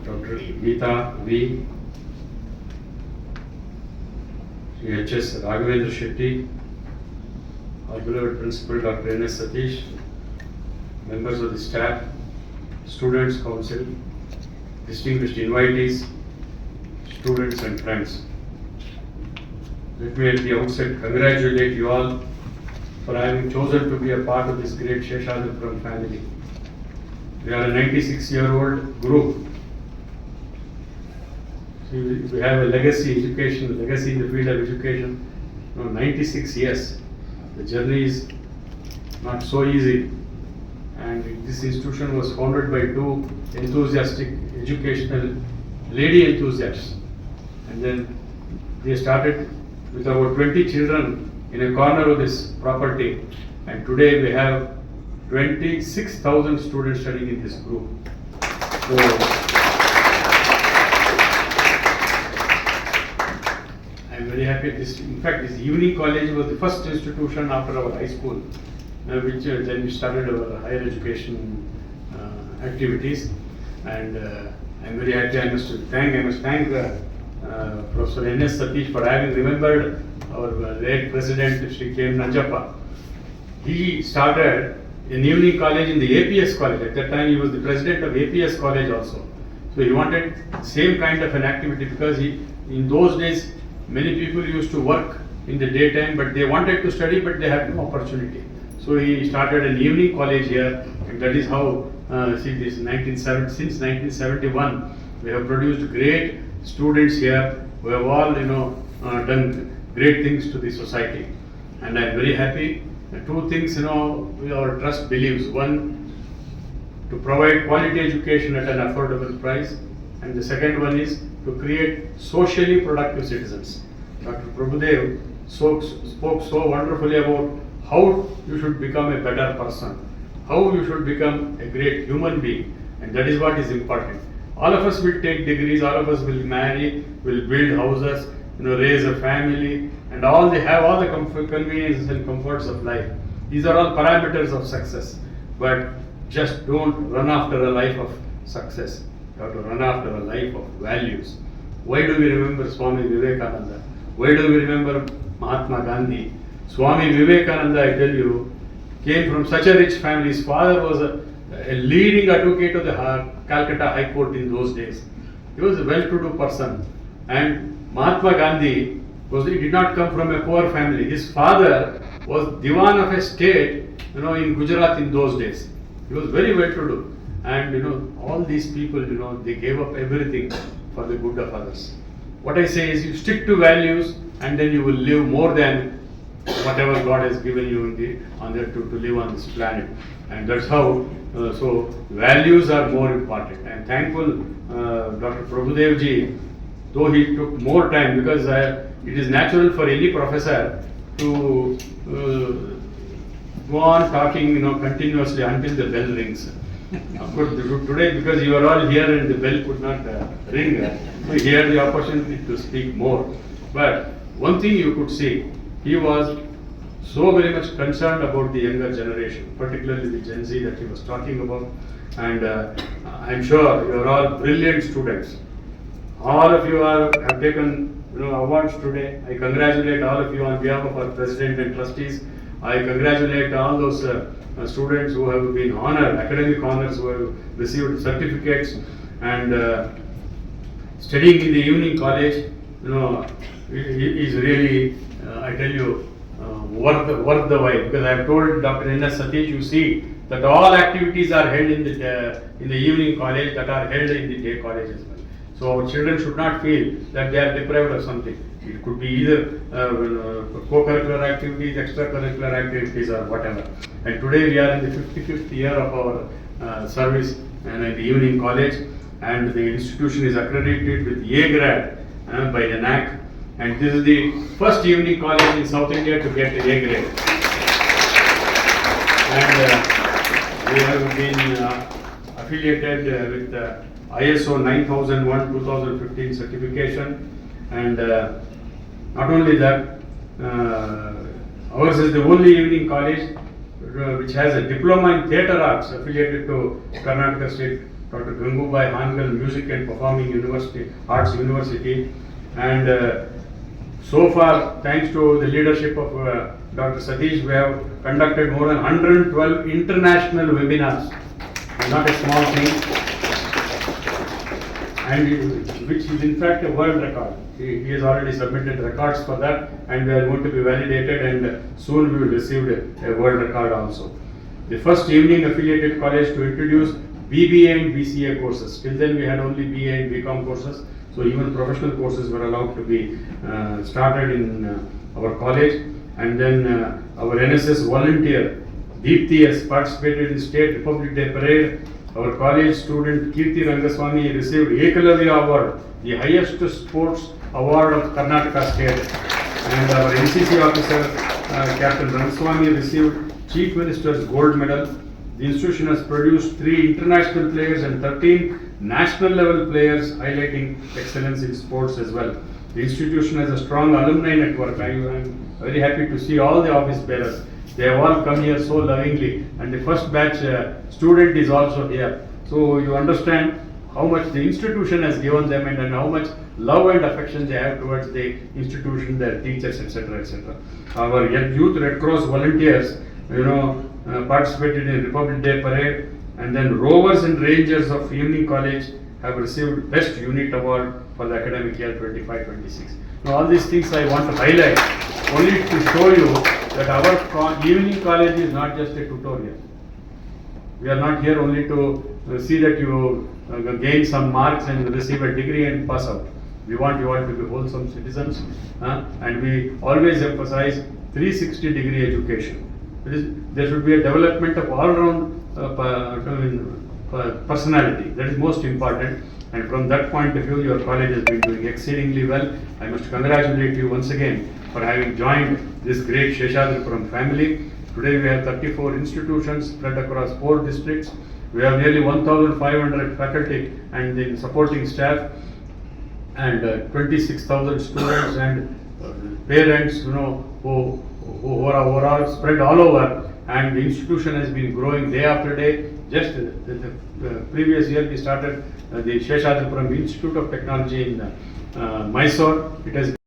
Dr. Geeta V, H.S. Raghavendra Shetty, our beloved Principal Dr. N.S. Satish, members of the staff, students' council, distinguished invitees, students and friends. Let me at the outset congratulate you all for having chosen to be a part of this great Sheshadapuram family. We are a 96-year-old group. See, we have a legacy in the field of education. 96 years. The journey is not so easy. And this institution was founded by two enthusiastic educational lady enthusiasts. And then they started with about 20 children in a corner of this property. And today we have 26,000 students studying in this group. So, I'm very happy. In fact, this evening college was the first institution after our high school, which then we started our higher education activities. And I'm very happy. I must thank Professor N.S. Satish for having remembered our late President Sri K. Nanjappa. He started an evening college in the APS college. At that time, he was the president of APS college also. So he wanted same kind of an activity because in those days, many people used to work in the daytime, but they wanted to study, but they had no opportunity. So he started an evening college here, and that is how, since 1971, we have produced great students here who have all, done great things to the society. And I am very happy. Two things, our trust believes. One, to provide quality education at an affordable price. And the second one is to create socially productive citizens. Dr. Prabhudev spoke so wonderfully about how you should become a better person, how you should become a great human being. And that is what is important. All of us will take degrees, all of us will marry, will build houses, raise a family, and have all the conveniences and comforts of life. These are all parameters of success. But just don't run after a life of success. You have to run after a life of values. Why do we remember Swami Vivekananda? Why do we remember Mahatma Gandhi? Swami Vivekananda, I tell you, came from such a rich family. His father was a leading advocate of the Calcutta High Court in those days. He was a well-to-do person. And Mahatma Gandhi did not come from a poor family. His father was Diwan of a state, in Gujarat in those days. He was very well-to-do. And all these people, they gave up everything for the good of others. What I say is, you stick to values, and then you will live more than whatever God has given you to live on this planet. And that's how, so values are more important. I am thankful Dr. Prabhudev ji, though he took more time, because it is natural for any professor to go on talking continuously until the bell rings. Of course, today, because you are all here and the bell could not ring, so he had the opportunity to speak more. But one thing you could see, he was so very much concerned about the younger generation, particularly the Gen Z that he was talking about. And I'm sure you are all brilliant students. All of you have taken awards today. I congratulate all of you on behalf of our president and trustees. I congratulate all those students who have been honored, academic honors, who have received certificates, and studying in the evening college, is really, I tell you, worth the while. Because I have told Dr. N.S. Satish, you see that all activities are held in the evening college that are held in the day college as well. So our children should not feel that they are deprived of something. It could be either co-curricular activities, extracurricular activities, or whatever. And today we are in the 55th year of our service and at the evening college, and the institution is accredited with A grade by the NAC. And this is the first evening college in South India to get the A grade. And we have been affiliated with ISO 9001-2015 certification. And not only that, ours is the only evening college which has a diploma in theatre arts affiliated to Karnataka State Dr. Gangubai Hangal Music and Performing University, Arts University, and so far, thanks to the leadership of Dr. Satish, we have conducted more than 112 international webinars. Not a small thing, and which is in fact a world record. He has already submitted records for that, and they are going to be validated, and soon we will receive a world record also. The first evening affiliated college to introduce BBA and BCA courses. Till then we had only BA and BCom courses, so even professional courses were allowed to be started in our college. And then our NSS volunteer Deepthi has participated in State Republic Day Parade. Our college student Kirti Rangaswamy received Ekalavya Award, the highest sports award of Karnataka State. And our NCC officer Captain Rangaswamy received Chief Minister's Gold Medal. The institution has produced 3 international players and 13 national level players, highlighting excellence in sports as well. The institution has a strong alumni network. I am very happy to see all the office bearers. They have all come here so lovingly, and the first batch student is also here. So you understand how much the institution has given them, and how much love and affection they have towards the institution, their teachers, etc., etc. Our youth Red Cross volunteers, participated in Republic Day Parade, and then Rovers and Rangers of Evening College have received Best Unit Award for the academic year 25-26. Now all these things I want to highlight only to show you that our evening college is not just a tutorial. We are not here only to see that you gain some marks and receive a degree and pass out. We want you all to be wholesome citizens, and we always emphasize 360-degree education. There should be a development of all-round personality. That is most important. And from that point of view, your college has been doing exceedingly well. I must congratulate you once again for having joined this great Seshadripuram family. Today we have 34 institutions spread across 4 districts. We have nearly 1,500 faculty and the supporting staff, and 26,000 students and parents, who are all spread all over. And the institution has been growing day after day. Just the previous year we started the Seshadripuram Institute of Technology in Mysore. It has